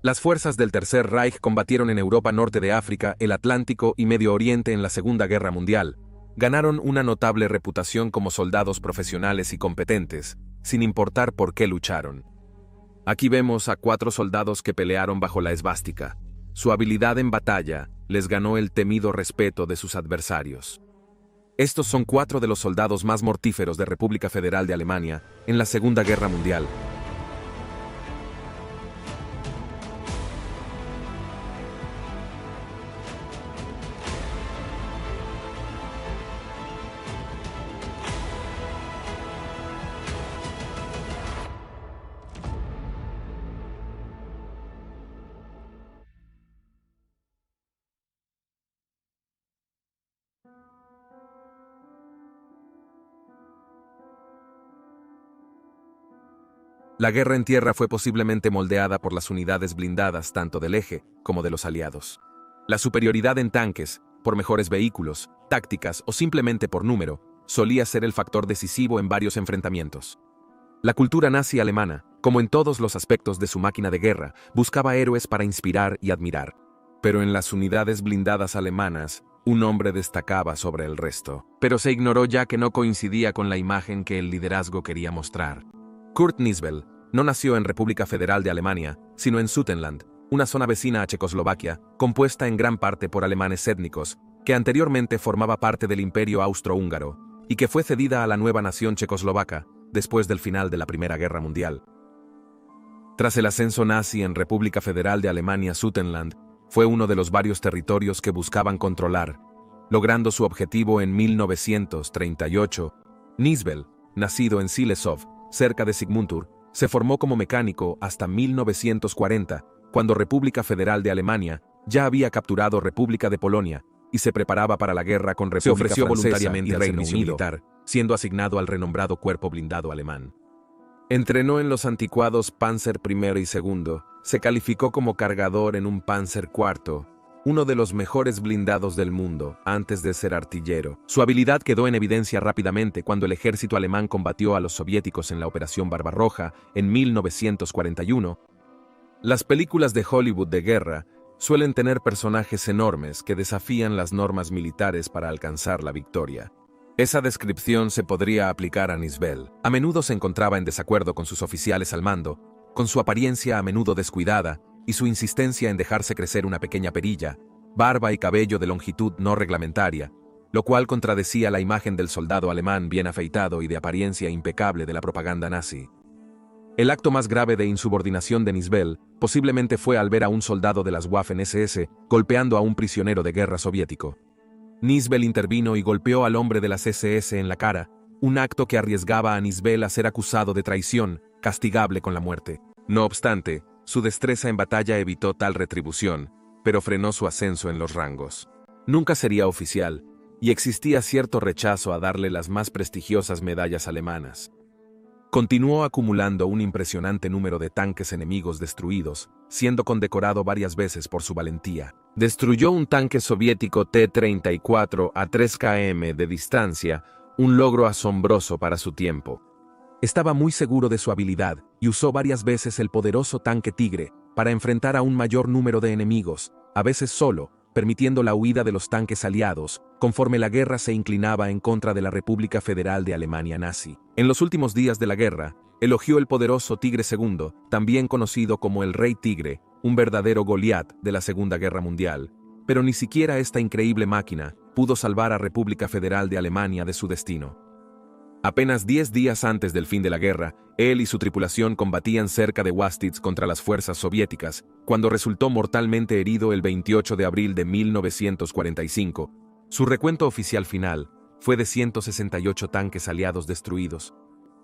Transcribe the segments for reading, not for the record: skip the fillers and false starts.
Las fuerzas del Tercer Reich combatieron en Europa, norte de África, el Atlántico y Medio Oriente en la Segunda Guerra Mundial. Ganaron una notable reputación como soldados profesionales y competentes, sin importar por qué lucharon. Aquí vemos a 4 soldados que pelearon bajo la esvástica. Su habilidad en batalla les ganó el temido respeto de sus adversarios. Estos son 4 de los soldados más mortíferos de República Federal de Alemania en la Segunda Guerra Mundial. La guerra en tierra fue posiblemente moldeada por las unidades blindadas tanto del eje como de los aliados. La superioridad en tanques, por mejores vehículos, tácticas o simplemente por número, solía ser el factor decisivo en varios enfrentamientos. La cultura nazi alemana, como en todos los aspectos de su máquina de guerra, buscaba héroes para inspirar y admirar. Pero en las unidades blindadas alemanas, un hombre destacaba sobre el resto. Pero se ignoró ya que no coincidía con la imagen que el liderazgo quería mostrar. Kurt Niesbel no nació en República Federal de Alemania, sino en Sutenland, una zona vecina a Checoslovaquia, compuesta en gran parte por alemanes étnicos, que anteriormente formaba parte del Imperio Austrohúngaro, y que fue cedida a la nueva nación checoslovaca después del final de la Primera Guerra Mundial. Tras el ascenso nazi en República Federal de Alemania, Sutenland fue uno de los varios territorios que buscaban controlar, logrando su objetivo en 1938. Niesbel, nacido en Silesov, cerca de Sigmundur, se formó como mecánico hasta 1940, cuando República Federal de Alemania ya había capturado República de Polonia y se preparaba para la guerra con República Francesa. Se ofreció voluntariamente al servicio militar, siendo asignado al renombrado Cuerpo Blindado Alemán. Entrenó en los anticuados Panzer I y II, se calificó como cargador en un Panzer IV, uno de los mejores blindados del mundo, antes de ser artillero. Su habilidad quedó en evidencia rápidamente cuando el ejército alemán combatió a los soviéticos en la Operación Barbarroja en 1941. Las películas de Hollywood de guerra suelen tener personajes enormes que desafían las normas militares para alcanzar la victoria. Esa descripción se podría aplicar a Niesbel. A menudo se encontraba en desacuerdo con sus oficiales al mando, con su apariencia a menudo descuidada, y su insistencia en dejarse crecer una pequeña perilla, barba y cabello de longitud no reglamentaria, lo cual contradecía la imagen del soldado alemán bien afeitado y de apariencia impecable de la propaganda nazi. El acto más grave de insubordinación de Niesbel posiblemente fue al ver a un soldado de las Waffen-SS golpeando a un prisionero de guerra soviético. Niesbel intervino y golpeó al hombre de las SS en la cara, un acto que arriesgaba a Niesbel a ser acusado de traición, castigable con la muerte. No obstante, su destreza en batalla evitó tal retribución, pero frenó su ascenso en los rangos. Nunca sería oficial, y existía cierto rechazo a darle las más prestigiosas medallas alemanas. Continuó acumulando un impresionante número de tanques enemigos destruidos, siendo condecorado varias veces por su valentía. Destruyó un tanque soviético T-34 a 3 km de distancia, un logro asombroso para su tiempo. Estaba muy seguro de su habilidad y usó varias veces el poderoso tanque Tigre para enfrentar a un mayor número de enemigos, a veces solo, permitiendo la huida de los tanques aliados, conforme la guerra se inclinaba en contra de la República Federal de Alemania nazi. En los últimos días de la guerra, elogió el poderoso Tigre II, también conocido como el Rey Tigre, un verdadero Goliat de la Segunda Guerra Mundial, pero ni siquiera esta increíble máquina pudo salvar a República Federal de Alemania de su destino. Apenas 10 días antes del fin de la guerra, él y su tripulación combatían cerca de Wastitz contra las fuerzas soviéticas, cuando resultó mortalmente herido el 28 de abril de 1945. Su recuento oficial final fue de 168 tanques aliados destruidos.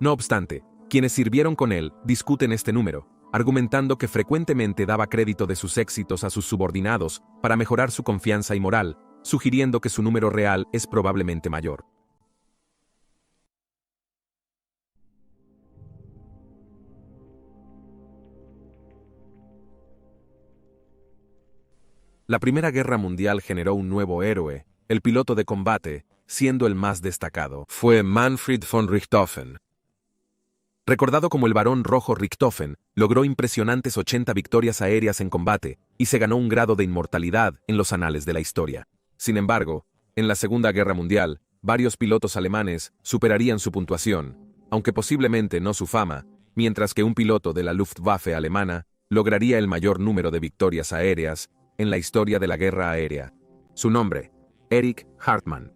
No obstante, quienes sirvieron con él discuten este número, argumentando que frecuentemente daba crédito de sus éxitos a sus subordinados para mejorar su confianza y moral, sugiriendo que su número real es probablemente mayor. La Primera Guerra Mundial generó un nuevo héroe, el piloto de combate, siendo el más destacado. Fue Manfred von Richthofen. Recordado como el Barón Rojo Richthofen, logró impresionantes 80 victorias aéreas en combate y se ganó un grado de inmortalidad en los anales de la historia. Sin embargo, en la Segunda Guerra Mundial, varios pilotos alemanes superarían su puntuación, aunque posiblemente no su fama, mientras que un piloto de la Luftwaffe alemana lograría el mayor número de victorias aéreas en la historia de la guerra aérea. Su nombre, Erich Hartmann.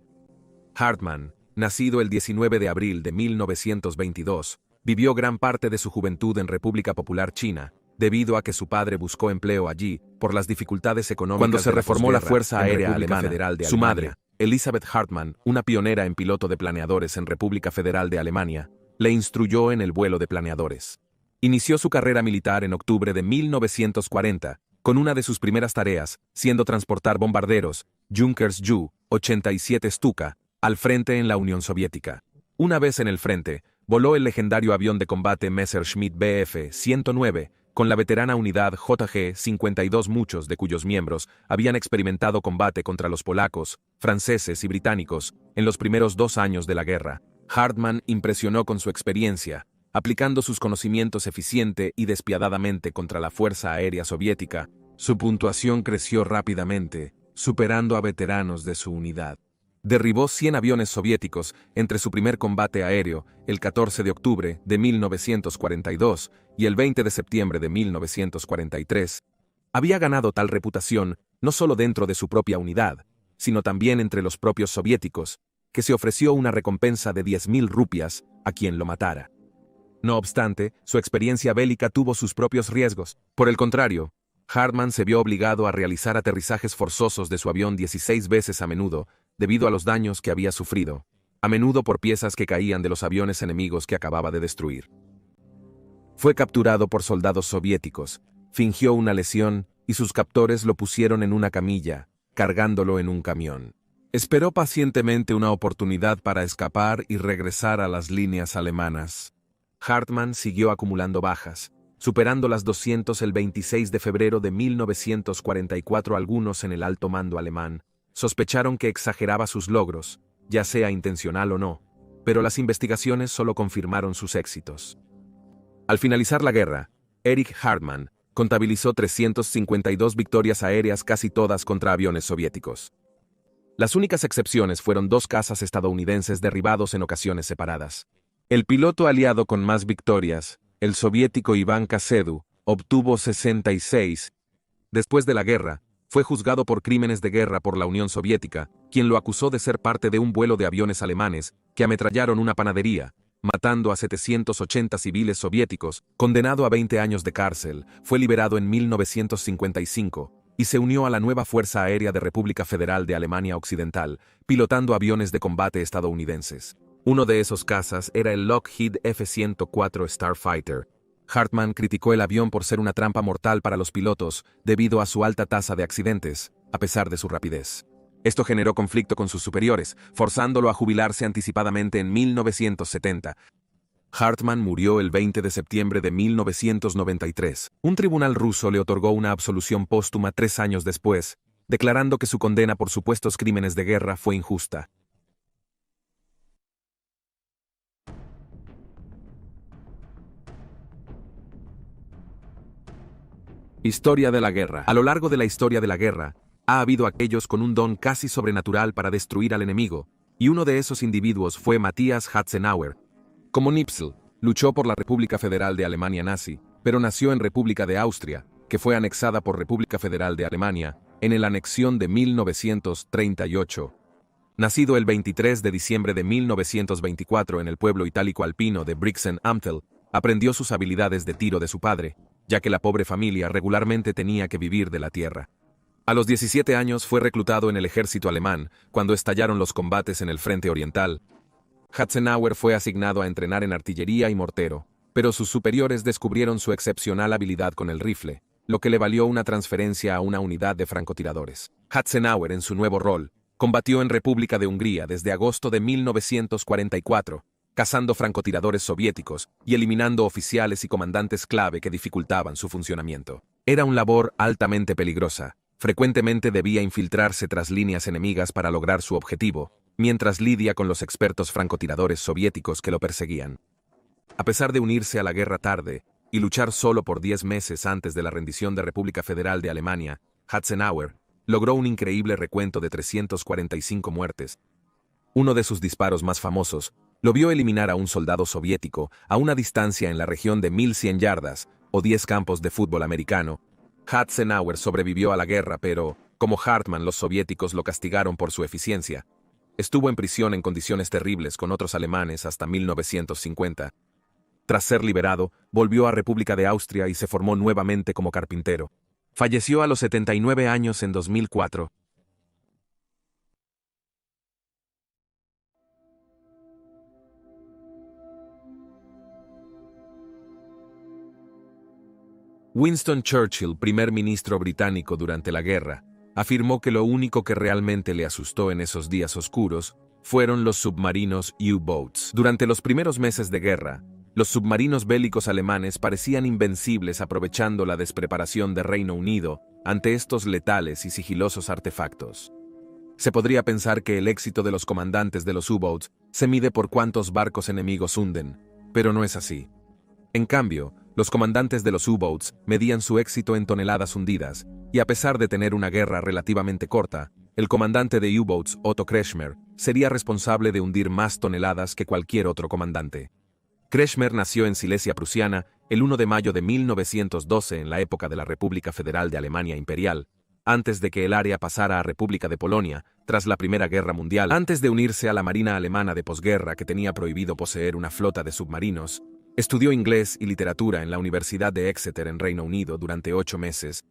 Hartmann, nacido el 19 de abril de 1922, vivió gran parte de su juventud en República Popular China, debido a que su padre buscó empleo allí por las dificultades económicas. Cuando se reformó la Fuerza Aérea Alemana, su madre, Elisabeth Hartmann, una pionera en piloto de planeadores en República Federal de Alemania, le instruyó en el vuelo de planeadores. Inició su carrera militar en octubre de 1940, con una de sus primeras tareas siendo transportar bombarderos Junkers Ju-87 Stuka al frente en la Unión Soviética. Una vez en el frente, voló el legendario avión de combate Messerschmitt Bf-109 con la veterana unidad JG-52, muchos de cuyos miembros habían experimentado combate contra los polacos, franceses y británicos en los primeros 2 años de la guerra. Hartmann impresionó con su experiencia, aplicando sus conocimientos eficiente y despiadadamente contra la Fuerza Aérea Soviética. Su puntuación creció rápidamente, superando a veteranos de su unidad. Derribó 100 aviones soviéticos entre su primer combate aéreo, el 14 de octubre de 1942 y el 20 de septiembre de 1943. Había ganado tal reputación no solo dentro de su propia unidad, sino también entre los propios soviéticos, que se ofreció una recompensa de 10.000 rupias a quien lo matara. No obstante, su experiencia bélica tuvo sus propios riesgos. Por el contrario, Hartmann se vio obligado a realizar aterrizajes forzosos de su avión 16 veces a menudo, debido a los daños que había sufrido, a menudo por piezas que caían de los aviones enemigos que acababa de destruir. Fue capturado por soldados soviéticos, fingió una lesión y sus captores lo pusieron en una camilla, cargándolo en un camión. Esperó pacientemente una oportunidad para escapar y regresar a las líneas alemanas. Hartmann siguió acumulando bajas, superando las 200 el 26 de febrero de 1944. Algunos en el alto mando alemán sospecharon que exageraba sus logros, ya sea intencional o no, pero las investigaciones solo confirmaron sus éxitos. Al finalizar la guerra, Erich Hartmann contabilizó 352 victorias aéreas, casi todas contra aviones soviéticos. Las únicas excepciones fueron 2 cazas estadounidenses derribados en ocasiones separadas. El piloto aliado con más victorias, el soviético Iván Kasedu, obtuvo 66. Después de la guerra, fue juzgado por crímenes de guerra por la Unión Soviética, quien lo acusó de ser parte de un vuelo de aviones alemanes que ametrallaron una panadería, matando a 780 civiles soviéticos. Condenado a 20 años de cárcel, fue liberado en 1955 y se unió a la nueva Fuerza Aérea de República Federal de Alemania Occidental, pilotando aviones de combate estadounidenses. Uno de esos cazas era el Lockheed F-104 Starfighter. Hartmann criticó el avión por ser una trampa mortal para los pilotos debido a su alta tasa de accidentes, a pesar de su rapidez. Esto generó conflicto con sus superiores, forzándolo a jubilarse anticipadamente en 1970. Hartmann murió el 20 de septiembre de 1993. Un tribunal ruso le otorgó una absolución póstuma 3 años después, declarando que su condena por supuestos crímenes de guerra fue injusta. Historia de la guerra. A lo largo de la historia de la guerra, ha habido aquellos con un don casi sobrenatural para destruir al enemigo, y uno de esos individuos fue Matthias Hatzenauer. Como Nipsel, luchó por la República Federal de Alemania nazi, pero nació en República de Austria, que fue anexada por República Federal de Alemania en la anexión de 1938. Nacido el 23 de diciembre de 1924 en el pueblo itálico alpino de Brixen-Amtel, aprendió sus habilidades de tiro de su padre, ya que la pobre familia regularmente tenía que vivir de la tierra. A los 17 años fue reclutado en el ejército alemán cuando estallaron los combates en el frente oriental. Hatzenauer fue asignado a entrenar en artillería y mortero, pero sus superiores descubrieron su excepcional habilidad con el rifle, lo que le valió una transferencia a una unidad de francotiradores. Hatzenauer, en su nuevo rol, combatió en República de Hungría desde agosto de 1944, cazando francotiradores soviéticos y eliminando oficiales y comandantes clave que dificultaban su funcionamiento. Era una labor altamente peligrosa. Frecuentemente debía infiltrarse tras líneas enemigas para lograr su objetivo, mientras lidia con los expertos francotiradores soviéticos que lo perseguían. A pesar de unirse a la guerra tarde y luchar solo por 10 meses antes de la rendición de República Federal de Alemania, Eisenhower logró un increíble recuento de 345 muertes. Uno de sus disparos más famosos lo vio eliminar a un soldado soviético a una distancia en la región de 1100 yardas, o 10 campos de fútbol americano. Eisenhower sobrevivió a la guerra, pero, como Hartmann, los soviéticos lo castigaron por su eficiencia. Estuvo en prisión en condiciones terribles con otros alemanes hasta 1950. Tras ser liberado, volvió a República de Austria y se formó nuevamente como carpintero. Falleció a los 79 años en 2004. Winston Churchill, primer ministro británico durante la guerra, afirmó que lo único que realmente le asustó en esos días oscuros fueron los submarinos U-boats. Durante los primeros meses de guerra, los submarinos bélicos alemanes parecían invencibles, aprovechando la despreparación de Reino Unido ante estos letales y sigilosos artefactos. Se podría pensar que el éxito de los comandantes de los U-boats se mide por cuántos barcos enemigos hunden, pero no es así. En cambio, los comandantes de los U-boats medían su éxito en toneladas hundidas, y a pesar de tener una guerra relativamente corta, el comandante de U-boats, Otto Kretschmer, sería responsable de hundir más toneladas que cualquier otro comandante. Kretschmer nació en Silesia prusiana el 1 de mayo de 1912 en la época de la República Federal de Alemania Imperial, antes de que el área pasara a República de Polonia tras la Primera Guerra Mundial. Antes de unirse a la Marina alemana de posguerra, que tenía prohibido poseer una flota de submarinos, estudió inglés y literatura en la Universidad de Exeter en Reino Unido durante 8 meses.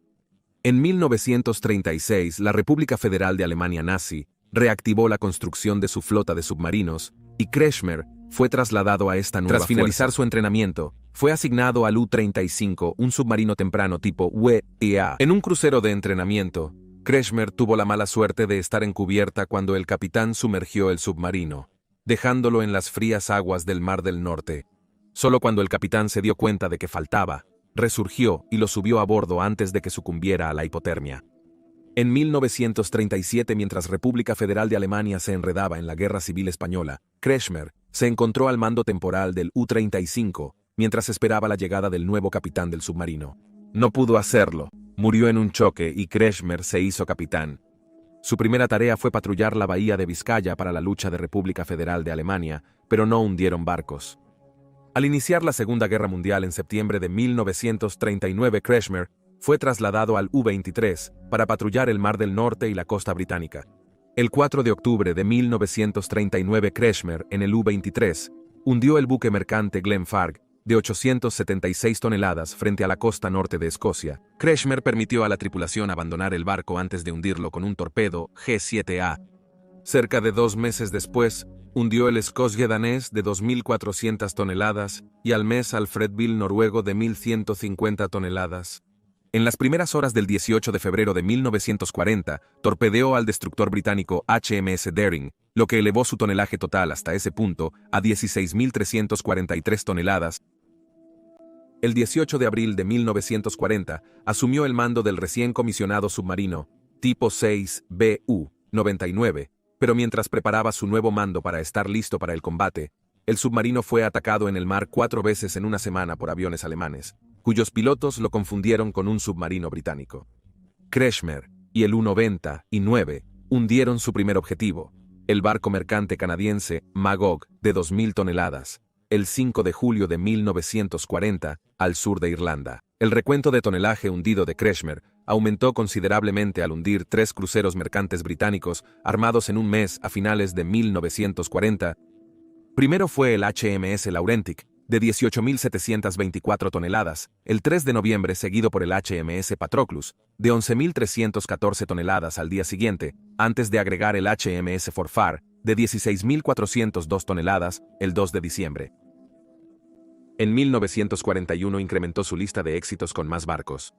En 1936, la República Federal de Alemania nazi reactivó la construcción de su flota de submarinos, y Kretschmer fue trasladado a esta nueva fuerza. Tras finalizar su entrenamiento, fue asignado al U-35, un submarino temprano tipo WEA. En un crucero de entrenamiento, Kretschmer tuvo la mala suerte de estar en cubierta cuando el capitán sumergió el submarino, dejándolo en las frías aguas del Mar del Norte. Solo cuando el capitán se dio cuenta de que faltaba, resurgió y lo subió a bordo antes de que sucumbiera a la hipotermia. En 1937, mientras República Federal de Alemania se enredaba en la Guerra Civil Española, Kretschmer se encontró al mando temporal del U-35 mientras esperaba la llegada del nuevo capitán del submarino. No pudo hacerlo, murió en un choque y Kretschmer se hizo capitán. Su primera tarea fue patrullar la bahía de Vizcaya para la lucha de República Federal de Alemania, pero no hundieron barcos. Al iniciar la Segunda Guerra Mundial en septiembre de 1939, Kretschmer fue trasladado al U-23 para patrullar el Mar del Norte y la costa británica. El 4 de octubre de 1939, Kretschmer, en el U-23, hundió el buque mercante Glenfarg, de 876 toneladas frente a la costa norte de Escocia. Kretschmer permitió a la tripulación abandonar el barco antes de hundirlo con un torpedo G-7A. Cerca de 2 meses después, hundió el Scotia danés de 2.400 toneladas y al mes Alfredville noruego de 1.150 toneladas. En las primeras horas del 18 de febrero de 1940, torpedeó al destructor británico HMS Daring, lo que elevó su tonelaje total hasta ese punto a 16.343 toneladas. El 18 de abril de 1940, asumió el mando del recién comisionado submarino, tipo 6BU-99, pero mientras preparaba su nuevo mando para estar listo para el combate, el submarino fue atacado en el mar 4 veces en una semana por aviones alemanes, cuyos pilotos lo confundieron con un submarino británico. Kretschmer y el U-99 hundieron su primer objetivo, el barco mercante canadiense Magog, de 2.000 toneladas, el 5 de julio de 1940, al sur de Irlanda. El recuento de tonelaje hundido de Kretschmer aumentó considerablemente al hundir 3 cruceros mercantes británicos armados en un mes a finales de 1940. Primero fue el HMS Laurentic, de 18.724 toneladas, el 3 de noviembre, seguido por el HMS Patroclus, de 11.314 toneladas al día siguiente, antes de agregar el HMS Forfar, de 16.402 toneladas, el 2 de diciembre. En 1941 incrementó su lista de éxitos con más barcos.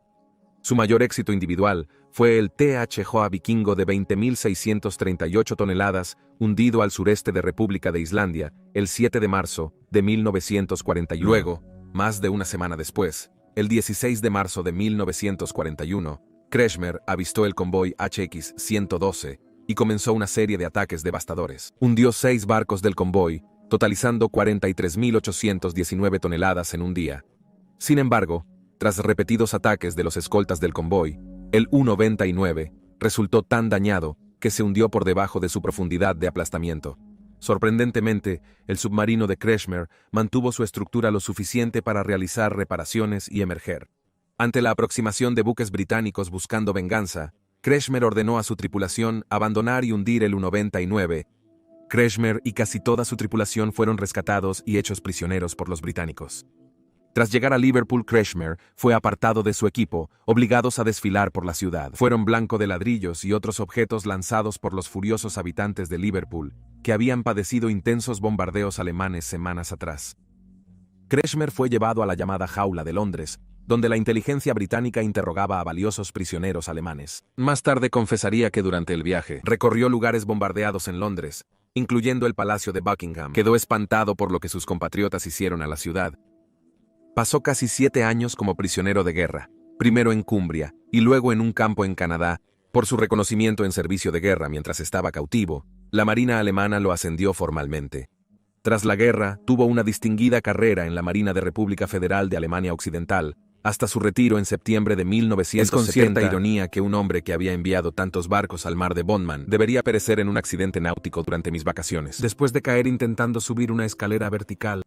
Su mayor éxito individual fue el TH Hoa Vikingo de 20.638 toneladas, hundido al sureste de República de Islandia, el 7 de marzo de 1941. Luego, más de una semana después, el 16 de marzo de 1941, Kretschmer avistó el convoy HX-112 y comenzó una serie de ataques devastadores. Hundió 6 barcos del convoy, totalizando 43.819 toneladas en un día. Sin embargo, tras repetidos ataques de los escoltas del convoy, el U-99 resultó tan dañado que se hundió por debajo de su profundidad de aplastamiento. Sorprendentemente, el submarino de Kretschmer mantuvo su estructura lo suficiente para realizar reparaciones y emerger. Ante la aproximación de buques británicos buscando venganza, Kretschmer ordenó a su tripulación abandonar y hundir el U-99. Kretschmer y casi toda su tripulación fueron rescatados y hechos prisioneros por los británicos. Tras llegar a Liverpool, Kretschmer fue apartado de su equipo, obligados a desfilar por la ciudad. Fueron blanco de ladrillos y otros objetos lanzados por los furiosos habitantes de Liverpool, que habían padecido intensos bombardeos alemanes semanas atrás. Kretschmer fue llevado a la llamada Jaula de Londres, donde la inteligencia británica interrogaba a valiosos prisioneros alemanes. Más tarde confesaría que durante el viaje recorrió lugares bombardeados en Londres, incluyendo el Palacio de Buckingham. Quedó espantado por lo que sus compatriotas hicieron a la ciudad. Pasó casi 7 años como prisionero de guerra, primero en Cumbria y luego en un campo en Canadá. Por su reconocimiento en servicio de guerra mientras estaba cautivo, la Marina alemana lo ascendió formalmente. Tras la guerra, tuvo una distinguida carrera en la Marina de República Federal de Alemania Occidental, hasta su retiro en septiembre de 1970. Es con cierta ironía que un hombre que había enviado tantos barcos al mar de Bondman debería perecer en un accidente náutico durante mis vacaciones, después de caer intentando subir una escalera vertical.